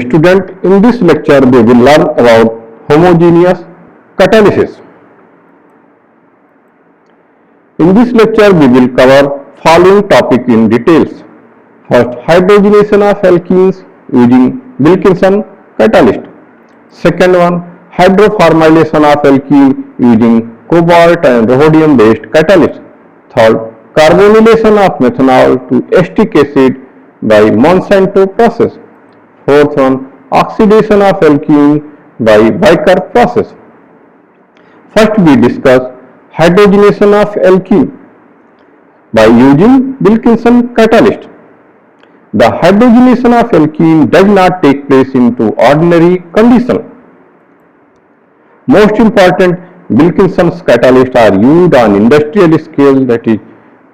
Student, in this lecture we will learn about homogeneous catalysis. In this lecture we will cover following topic in details. First, hydrogenation of alkenes using Wilkinson catalyst. Second one, hydroformylation of alkene using cobalt and rhodium based catalyst. Third, carbonylation of methanol to acetic acid by Monsanto process. Fourth one, oxidation of alkene by Baker process. First we discuss hydrogenation of alkene by using Wilkinson catalyst. The hydrogenation of alkene does not take place into ordinary condition. Most important, Wilkinson's catalysts are used on industrial scale, that is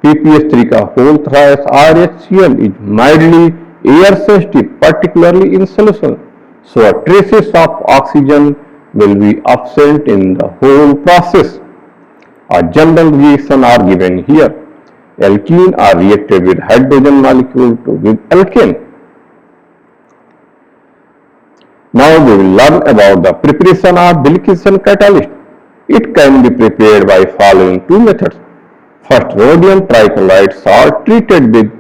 PPH3 का whole thrice RHCl is mildly air sensitive, particularly in solution. So traces of oxygen will be absent in the whole process. A general reaction are given here. Alkene are reacted with hydrogen molecule to give alkane. Now we will learn about the preparation of Wilkinson catalyst. It can be prepared by following two methods. First, rhodium trichlorides are treated with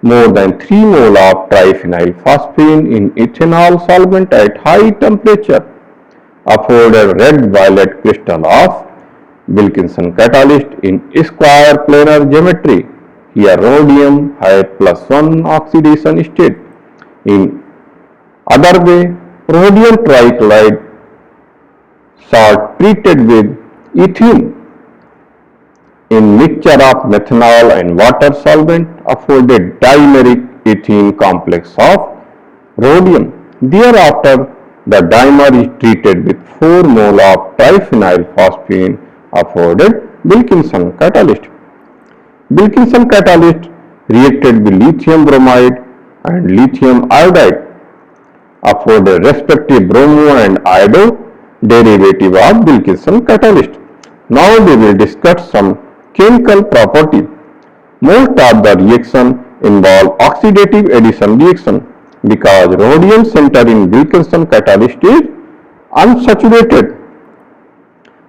more than 3 mol of triphenyl phosphine in ethanol solvent at high temperature, afforded red-violet crystal of Wilkinson catalyst in square planar geometry. Here rhodium has +1 oxidation state. In other way, rhodium trichloride are treated with ethene in mixture of methanol and water solvent, afforded dimeric ethene complex of rhodium. Thereafter, the dimer is treated with 4 mol of triphenyl phosphine, afforded Wilkinson catalyst. Wilkinson catalyst reacted with lithium bromide and lithium iodide, afforded respective bromo and iodo derivative of Wilkinson catalyst. Now we will discuss some chemical property. Most of the reaction involve oxidative addition reaction because rhodium center in Wilkinson catalyst is unsaturated.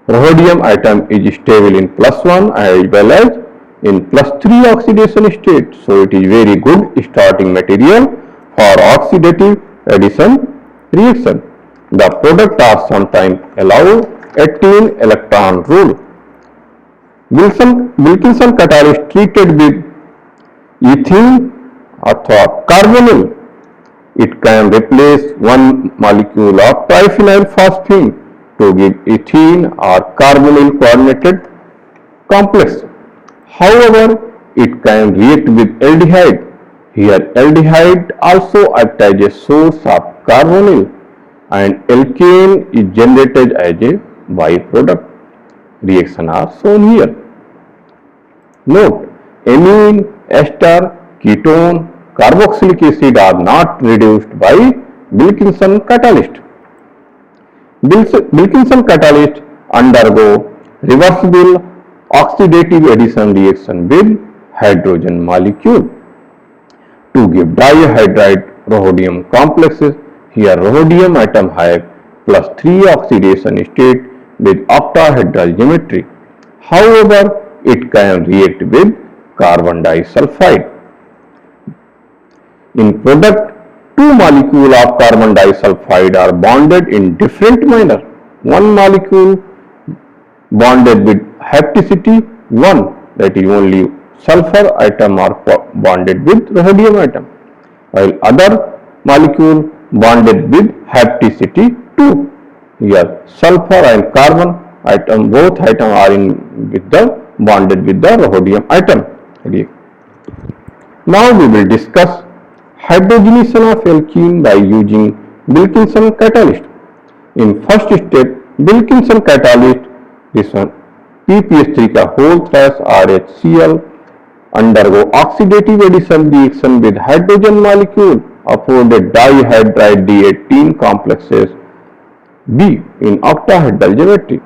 Rhodium atom is stable in +1 as well as in +3 oxidation state, so it is very good starting material for oxidative addition reaction. The product are sometimes allow 18 electron rule. Wilkinson catalyst treated with ethene or carbonyl. It can replace one molecule of triphenyl phosphine to give ethene or carbonyl coordinated complex. However, it can react with aldehyde. Here aldehyde also acts as a source of carbonyl and alkane is generated as a byproduct. Reaction are shown here. Note, amine, ester, ketone, carboxylic acid are not reduced by Wilkinson catalyst. Wilkinson catalyst undergo reversible oxidative addition reaction with hydrogen molecule to give dihydride rhodium complexes. Here rhodium atom have +3 oxidation state with octahedral geometry. However, it can react with carbon disulfide. In product, 2 molecules of carbon disulfide are bonded in different manner. One molecule bonded with hapticity 1, that is only sulfur atom are bonded with rhodium atom, while other molecule bonded with hapticity 2. Here sulfur and carbon atom, both atom are bonded with the rhodium atom. Now we will discuss hydrogenation of alkene by using Wilkinson catalyst. In first step, Wilkinson catalyst, this one PPH3 का whole thrice RHCl undergo oxidative addition reaction with hydrogen molecule, afforded dihydride D18 complexes B in octahedral geometry.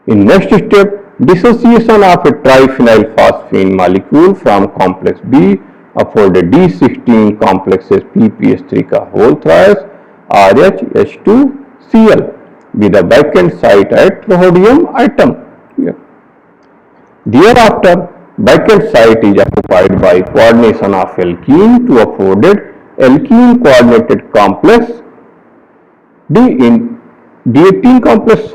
In next step, dissociation of a triphenyl phosphine molecule from complex B afforded D16 complexes PPS3 का whole thrice RHH2Cl with a vacant site at rhodium atom. Here. Thereafter, vacant site is occupied by coordination of alkene to afforded alkene coordinated complex D in D18 complex.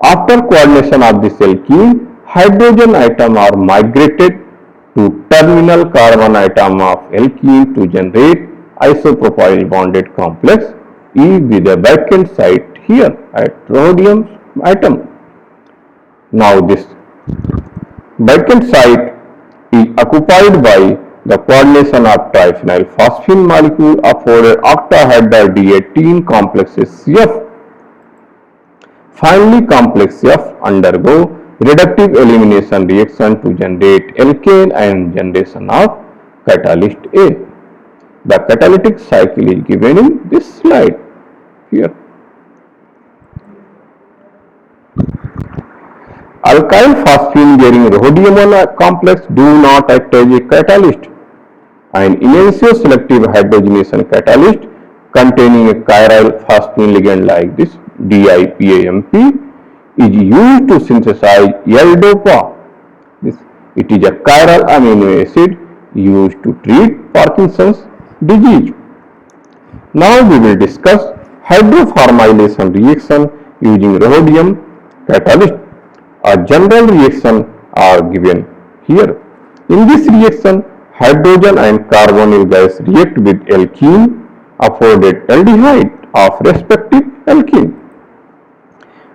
After coordination of this alkene, hydrogen atom are migrated to terminal carbon atom of alkene to generate isopropyl bonded complex E with a vacant site here at rhodium atom. Now this vacant site is occupied by the coordination of triphenyl phosphine molecule afforded octahedral D18 complexes F. Finally, complex F undergo reductive elimination reaction to generate alkane and generation of catalyst A. The catalytic cycle is given in this slide here. Alkyl phosphine bearing rhodium complex do not act as a catalyst. An enantioselective hydrogenation catalyst containing a chiral phosphine ligand like this DIPAMP is used to synthesize L-DOPA. It is a chiral amino acid used to treat Parkinson's disease. Now we will discuss hydroformylation reaction using rhodium catalyst. A general reaction are given here. In this reaction, hydrogen and carbonyl gas react with alkene afforded aldehyde of respective alkene.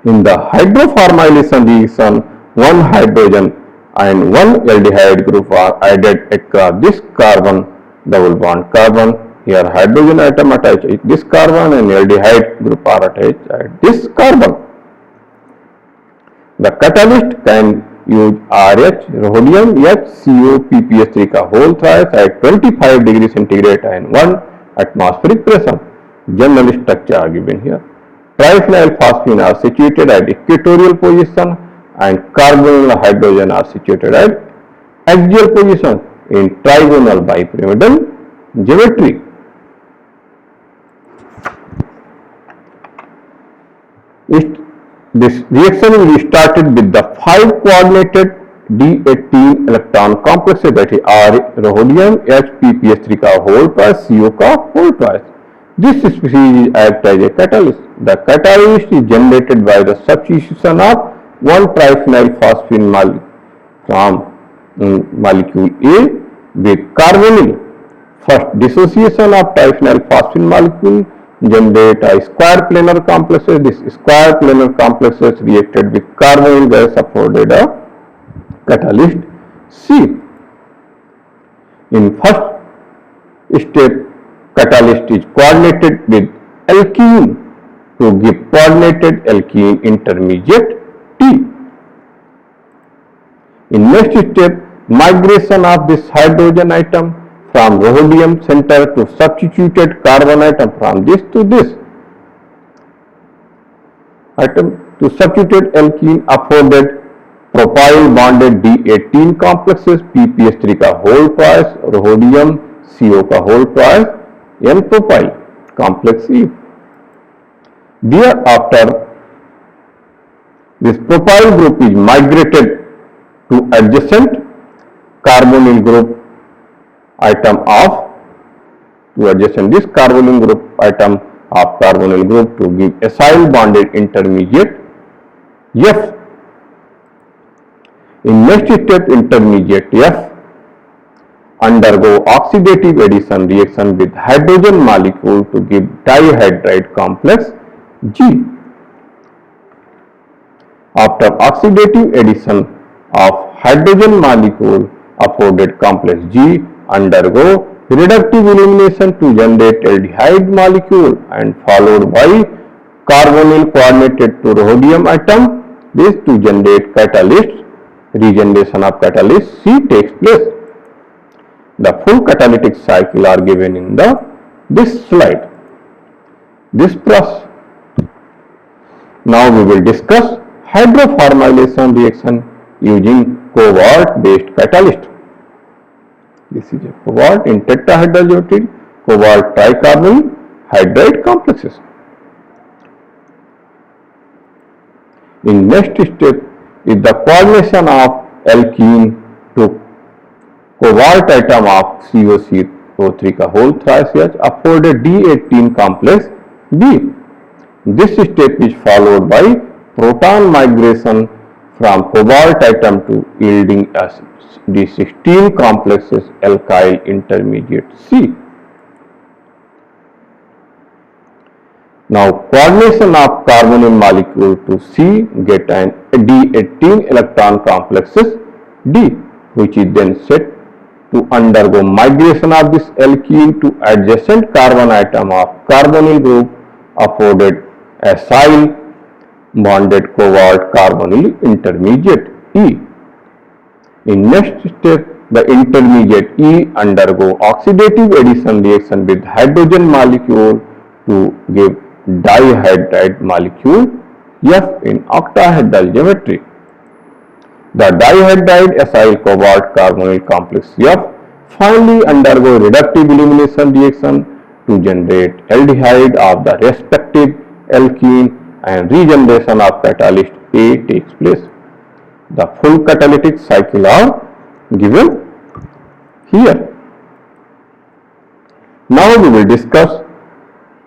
In the hydroformylation reaction, one hydrogen and one aldehyde group are added across this carbon double bond carbon. Here hydrogen atom attached at this carbon and aldehyde group are attached at this carbon. The catalyst can use RH rhodium HCO PPS3 का whole thrice at 25 degree centigrade and 1 atmospheric pressure. General structure are given here. Triphenyl phosphine are situated at equatorial position and carbonyl hydrogen are situated at axial position in trigonal bipyramidal geometry. This reaction will be started with the 5 coordinated D18 electron complexes that is R rhodium HPPS3 का whole twice CO का whole twice. This species acts as a catalyst. The catalyst is generated by the substitution of one triphenyl phosphine from molecule A with carbonyl. First dissociation of triphenyl phosphine molecule generate a square planar complexes. This square planar complexes reacted with carbonyl gas afforded a catalyst C. In first step, catalyst is coordinated with alkene to give coordinated alkene intermediate T. In next step, migration of this hydrogen atom from rhodium center to substituted carbon atom from this to this atom to substituted alkene afforded propyl bonded D18 complexes PPS3 का whole twice rhodium CO का whole twice N propyl complex E. Thereafter, this propyl group is migrated to adjacent carbonyl group atom of this carbonyl group atom of carbonyl group to give acyl bonded intermediate F. In next step, intermediate F undergo oxidative addition reaction with hydrogen molecule to give dihydride complex G. After oxidative addition of hydrogen molecule afforded complex G undergo reductive elimination to generate aldehyde molecule and followed by carbonyl coordinated to rhodium atom. This to generate catalyst. Regeneration of catalyst C takes place. The full catalytic cycle are given in this slide. This process. Now we will discuss hydroformylation reaction using cobalt based catalyst. This is a cobalt in tetrahedral geometry, cobalt tricarbonyl hydride complexes. In next step is the coordination of alkene to cobalt atom of COCO3 का whole thrice H afforded D18 complex B. This step is followed by proton migration from cobalt atom to yielding as D16 complexes alkyl intermediate C. Now coordination of carbonyl molecule to C get an D18 electron complexes D, which is then set to undergo migration of this alkene to adjacent carbon atom of carbonyl group afforded acyl bonded cobalt carbonyl intermediate E. In next step, the intermediate E undergo oxidative addition reaction with hydrogen molecule to give dihydride molecule F in octahedral geometry. The dihydride acyl cobalt carbonyl complex F finally undergo reductive elimination reaction to generate aldehyde of the respective alkene and regeneration of catalyst A takes place. The full catalytic cycle are given here. Now we will discuss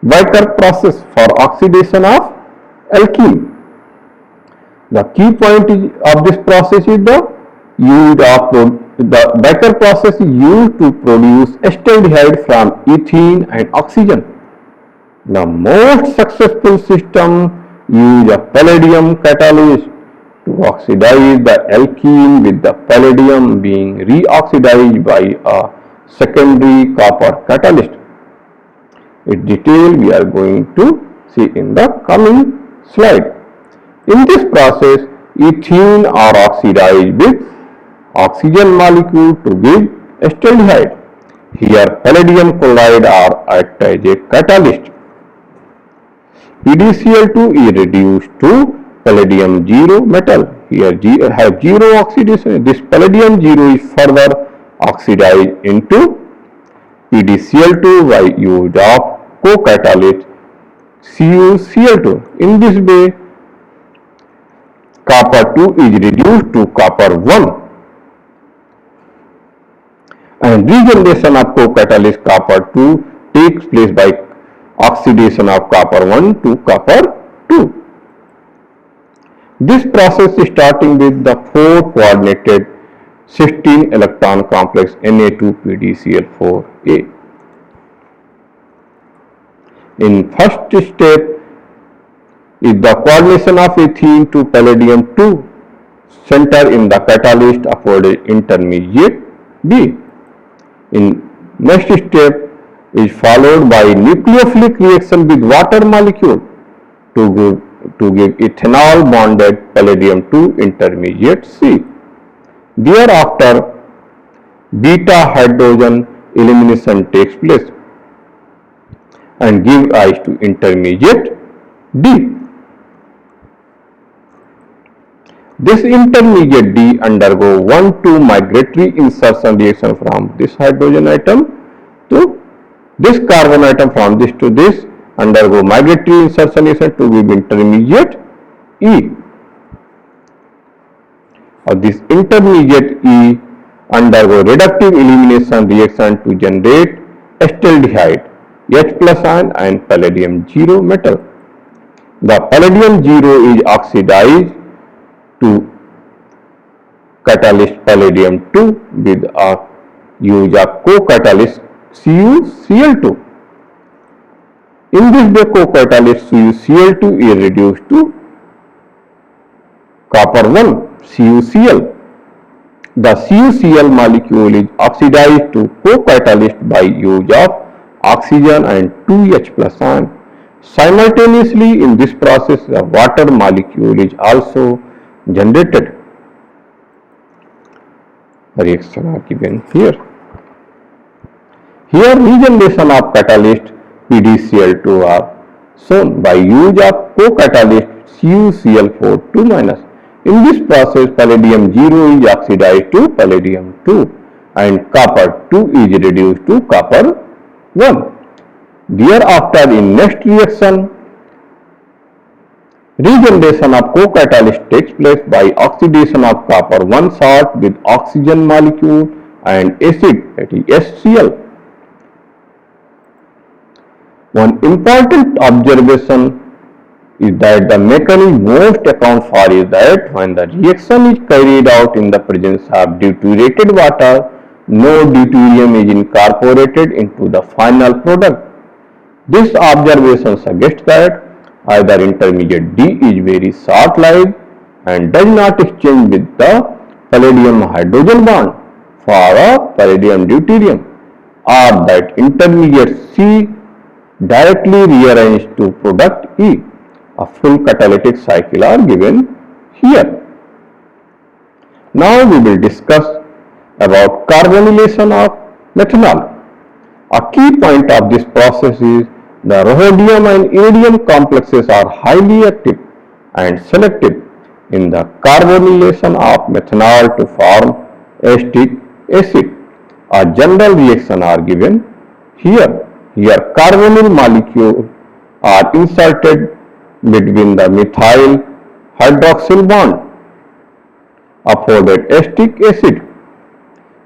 Becker process for oxidation of alkene. The key point of this process is the Becker process is used to produce acetaldehyde from ethene and oxygen. The most successful system use a palladium catalyst to oxidize the alkene, with the palladium being reoxidized by a secondary copper catalyst. Its detail we are going to see in the coming slide. In this process, ethene are oxidized with oxygen molecule to give acetaldehyde. Here palladium chloride are act as a catalyst. PDCl2 is reduced to palladium 0 metal. Here have 0 oxidation. This palladium 0 is further oxidized into PDCl2 by use of co-catalyst CuCl2. In this way, copper 2 is reduced to copper 1, and regeneration of co-catalyst copper 2 takes place by oxidation of copper 1 to copper 2. This process is starting with the 4 coordinated 16 electron complex Na2PDCl4A. In first step is the coordination of ethene to palladium 2 center in the catalyst afforded intermediate B. In next step is followed by nucleophilic reaction with water molecule to give ethanol bonded palladium 2 intermediate C. Thereafter, beta hydrogen elimination takes place and give rise to intermediate D. This intermediate D undergo 1,2 migratory insertion reaction from this hydrogen atom to this carbon atom, from this to this, undergo migratory insertion reaction to give intermediate E. Or this intermediate E undergo reductive elimination reaction to generate acetaldehyde H plus ion and palladium 0 metal. The palladium 0 is oxidized to catalyst palladium 2 with a use of co-catalyst CuCl2. In this way, co-catalyst CuCl2 is reduced to copper 1 CuCl. The CuCl molecule is oxidized to co-catalyst by use of oxygen and 2H plus ion. Simultaneously, in this process, the water molecule is also generated. Reaction are given here. Here, regeneration of catalyst PDCl2 are shown by use of co-catalyst CuCl4 2-. In this process, palladium 0 is oxidized to palladium 2 and copper 2 is reduced to copper 1. Thereafter, in next reaction, regeneration of co-catalyst takes place by oxidation of copper 1 salt with oxygen molecule and acid, that is HCl. One important observation is that the mechanism most account for is that when the reaction is carried out in the presence of deuterated water, no deuterium is incorporated into the final product. This observation suggests that either intermediate D is very short-lived and does not exchange with the palladium hydrogen bond for a palladium deuterium, or that intermediate C directly rearranged to product E. A full catalytic cycle are given here. Now we will discuss about carbonylation of methanol. A key point of this process is the rhodium and iridium complexes are highly active and selective in the carbonylation of methanol to form acetic acid. A general reaction are given here. Here carbonyl molecules are inserted between the methyl hydroxyl bond afforded acetic acid.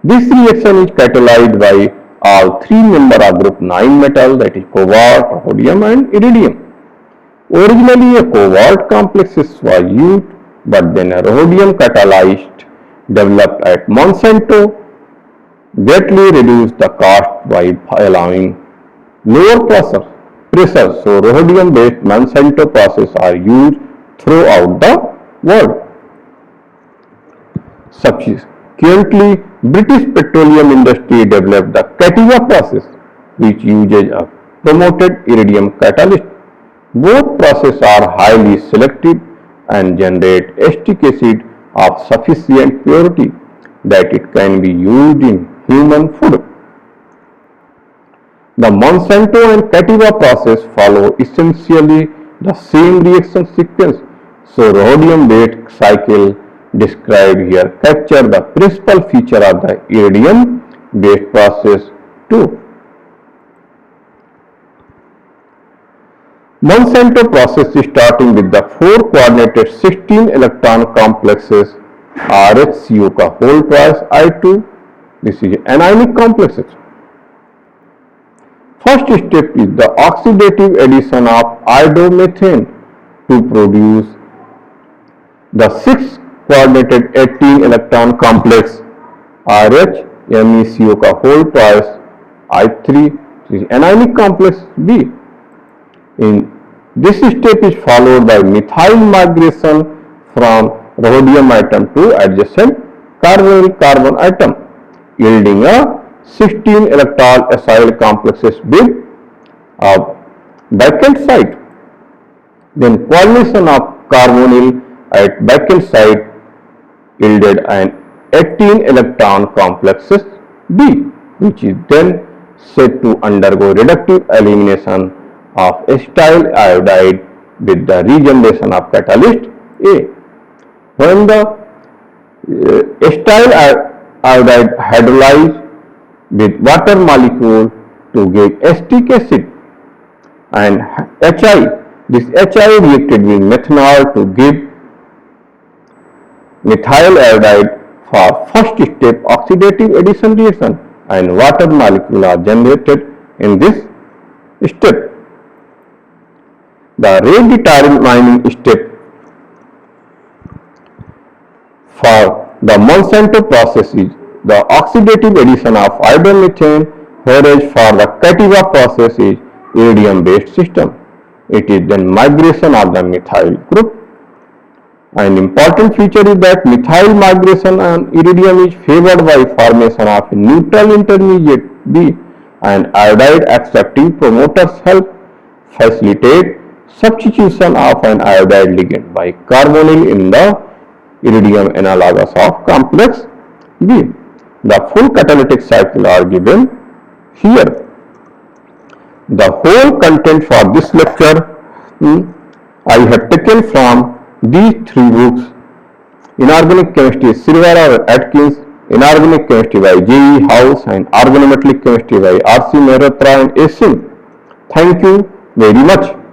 This reaction is catalyzed by all three members of group 9 metal, that is cobalt, rhodium and iridium. Originally a cobalt complexes was used, but then a rhodium catalyst developed at Monsanto greatly reduced the cost by allowing lower pressure. So rhodium based Monsanto process are used throughout the world. Subsequently, British petroleum industry developed the Cativa process, which uses a promoted iridium catalyst. Both processes are highly selective and generate acetic acid of sufficient purity that it can be used in human food. The Monsanto and Cativa process follow essentially the same reaction sequence, so rhodium-based cycle described here capture the principal feature of the iridium-based process too. Monsanto process is starting with the 4 coordinated 16 electron complexes RHCO का whole twice I2. This is anionic complexes. First step is the oxidative addition of iodomethane to produce the 6 coordinated 18 electron complex RH MECO का whole twice I3. This is anionic complex B. In this step is followed by methyl migration from rhodium atom to adjacent carbonyl carbon atom, yielding a 16 electron acyl complexes with a vacant site. Then coordination of carbonyl at vacant site yielded an 18 electron complexes B, which is then said to undergo reductive elimination of acetyl iodide with the regeneration of catalyst A. When the acetyl iodide hydrolyzed with water molecule to give acetic acid, and HI, this HI reacted with methanol to give methyl iodide for first step oxidative addition reaction, and water molecule are generated in this step. The redetermining step for the Monsanto process is the oxidative addition of iodomethane, whereas for the Cativa process is iridium-based system. It is then migration of the methyl group. An important feature is that methyl migration on iridium is favored by formation of a neutral intermediate B, and iodide accepting promoters help facilitate substitution of an iodide ligand by carbonyl in the iridium analogous of complex B. The full catalytic cycle are given here. The whole content for this lecture I have taken from these 3 books: Inorganic Chemistry, Silvera or Atkins, Inorganic Chemistry by J.E. House and Organometallic Chemistry by R.C. Mehrotra and A. Singh. Thank you very much.